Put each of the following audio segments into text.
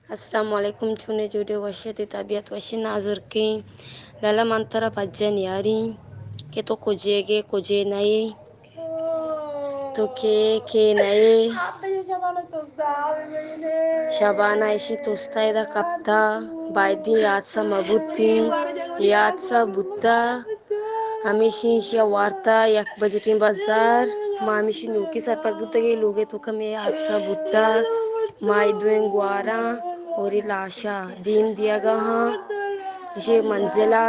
Assalamualaikum chune jude washete tabiat washi nazurki lala mantara pajjan yari ke to koje naye to ke naye shabana ishi tostaida kapta baidi yatsa mabutti yatsa butta hamishi shia warta yak bajetin bazar mamishi nuki sarpat butage loge to kame yatsa butta mai duen guara ori lasha dim diya gaha ये मंजिला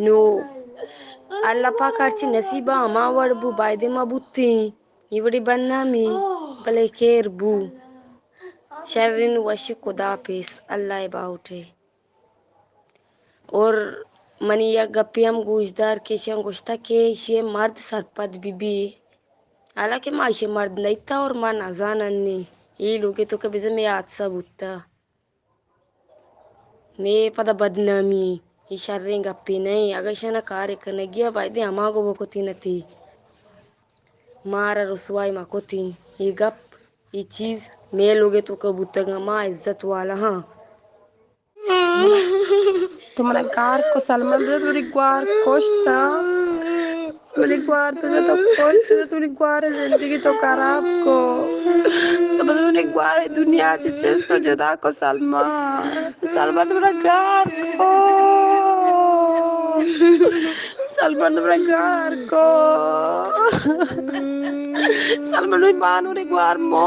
no अल्लाह पाकारची नसीबा मा वडबू बायदे मा बुत्ती इवडी बन्नामी पले केर बू शर्रिन वशी खुदा पेस अल्लाह बाउठे और मनी या गपियम गुजदार के शं गोश्ता के शे मर्द सरपद बीबी हालांकि माशे मर्द नहीं था और मां नाजानन्नी ये लोगे तो कभी जमे आज सब उत्ता ने पदा बदनामी ये शर्रें गप्पी नहीं अगर शना कार्य करने गया बायदे हमागो वो कोती नती मारा रसवाई मा कोती ये गप ये चीज मैं लोगे तो कबूतगा माँ इज्जत वाला हाँ तुम्हारा गार को सलमान रे तुरी ग्वार कोष्टा तुरी ग्वार तुझे तो कोष्टा तुरी ग्वार जिंदगी तो खराब को तो तुरी ग्वार दुनिया जिससे तो जुदा को सलमान सलमान तुम्हारा गार को सलमान तुम्हारा गार को सलमान तुरी मानो रे ग्वार मो